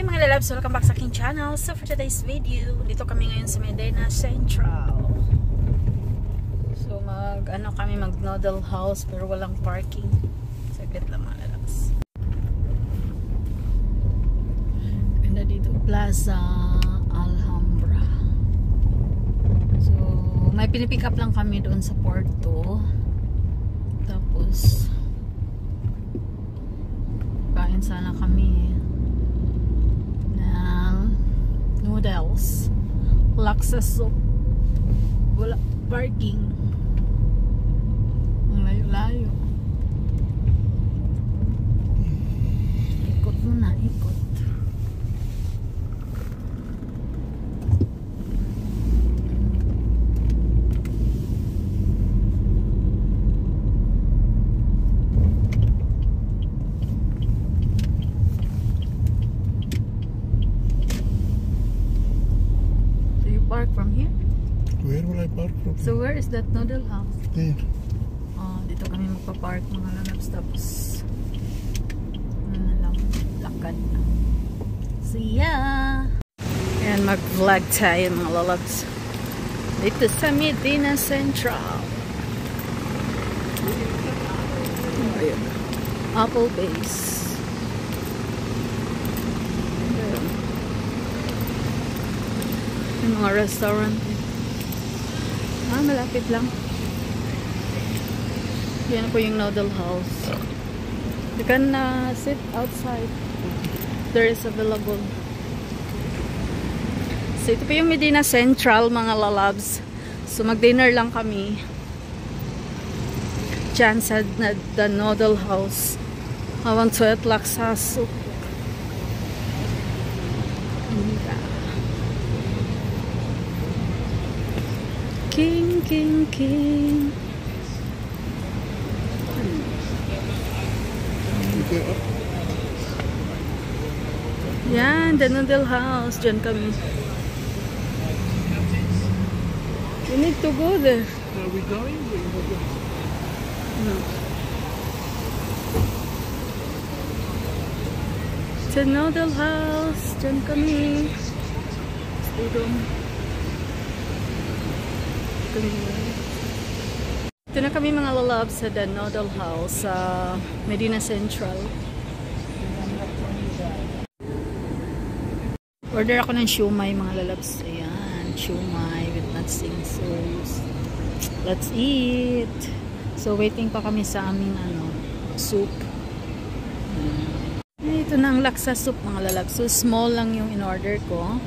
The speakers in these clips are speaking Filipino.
Hi mga lalabs, welcome back sa aking channel. So for today's video, dito kami ngayon sa Medina Central. So kami mag noodle house pero walang parking. Saglit lang mga lalabs. Ganda dito, Plaza Alhambra. So may pinipick up lang kami doon sa Porto. Tapos kain sana kami noodles, laksa soup, wala parking, ang layo-layo. Ikot muna, ikot. Park from here? Where will I park from? So where is that noodle house? There. Dito kami magpa-park mga lalabs. Tapos ano na lang, lakad. See ya! Ayan, mag-vlog tayo mga lalabs. Dito sa Medina Central. Ayun. Apple Base. Yung mga restaurant. Malapit lang. Yan po yung noodle house. You can sit outside. There is available. So ito po yung Medina Central mga lalabs. So mag-dinner lang kami. Diyan sa the noodle house. I want to eat laksa soup. King, king, king. Yan, the noodle house. Diyan kami. We need to go there. Are we going? No. The noodle house. Diyan kami. Stay doon. Ito na kami mga lalabs sa The Noodle House sa Medina Central. Order ako ng siumay mga lalabs. Ayan, siumay with nuts and sauce. Let's eat! So waiting pa kami sa aming soup. Ito na ang laksa soup mga lalabs. So small lang yung in-order ko.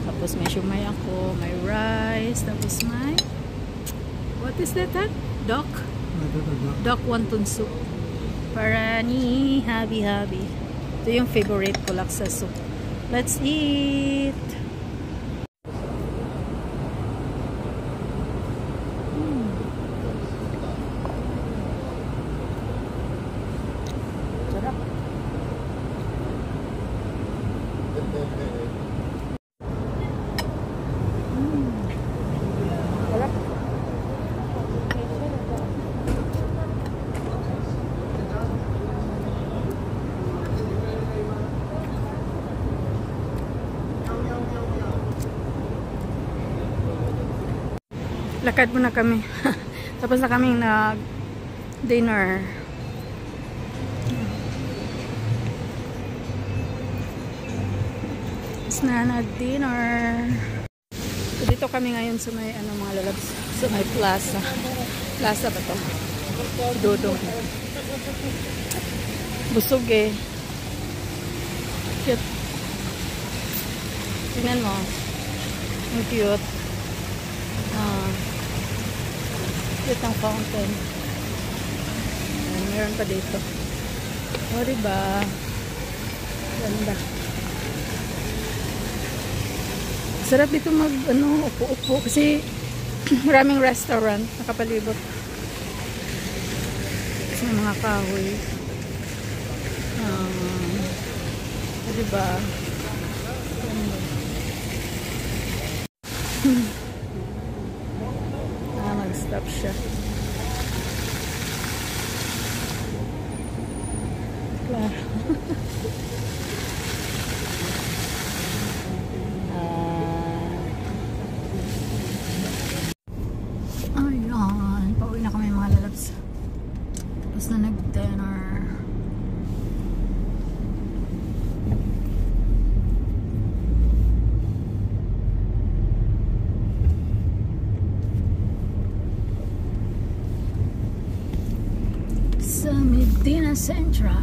Tapos may siumay ako, may rice, tapos may what is that? Duck? Duck wonton soup. Para ni habi-habi. Ito yung favorite ko, laksa soup. Let's eat! Sarap. Lakad muna kami. Tapos na kaming nag-dinner. Tapos na nag-dinner. So, dito kami ngayon sa may mga lalabs. Sa may plaza. Plaza ba to? Dodong. Busog eh. Cute. Tingnan mo. Ang cute. Cute ang fountain. Meron pa dito. O diba? Ganda. Sarap dito mag upo-upo kasi maraming restaurant nakapalibot. Kasi may mga kahoy. O diba? Mag-stop siya. Claro. Central.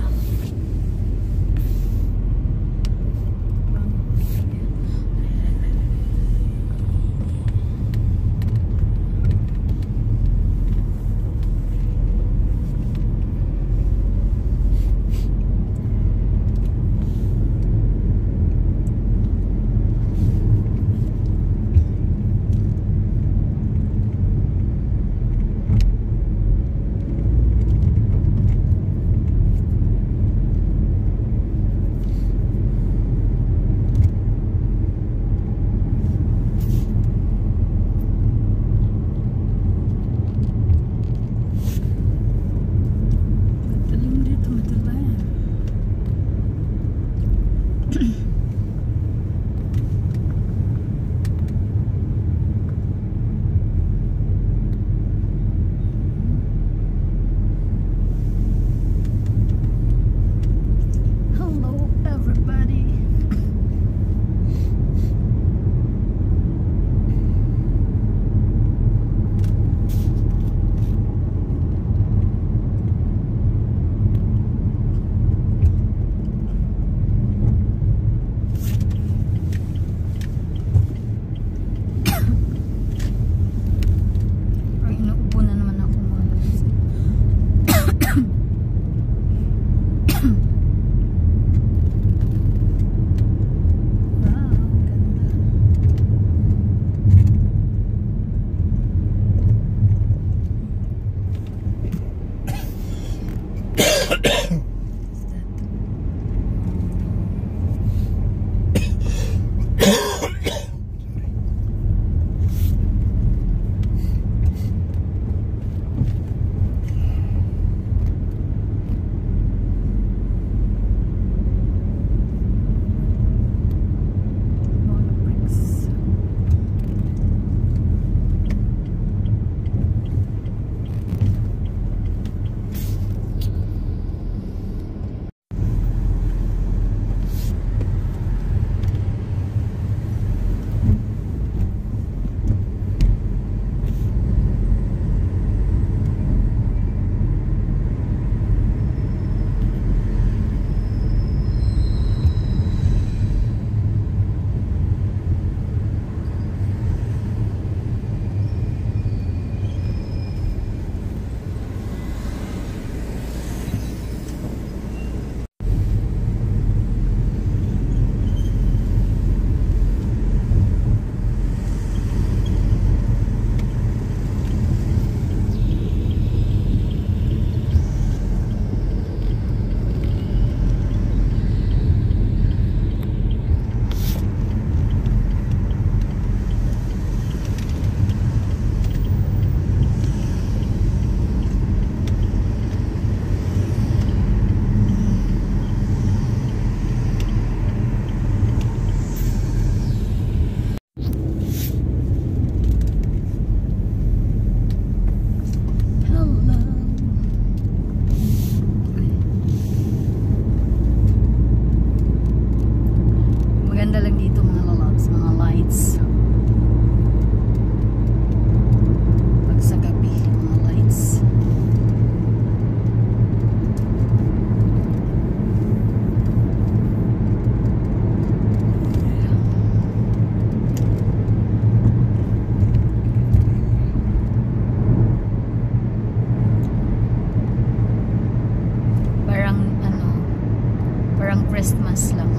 Christmas lang.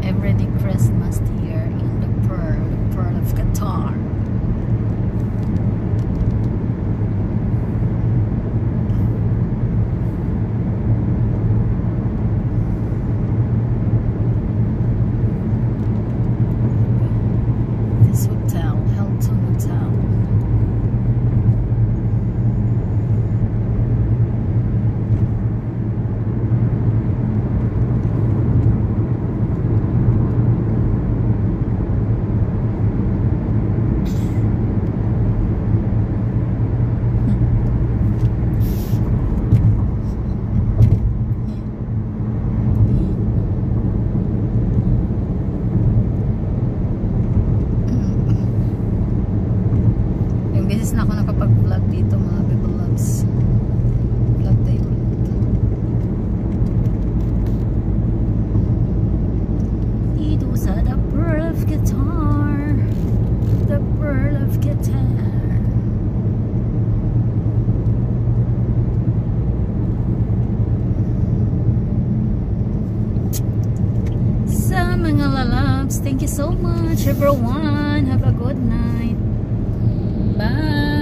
Everyday Christmas here in the Pearl of Qatar. This hotel, Hilton Hotel. Thank you so much, everyone. Have a good night. Bye.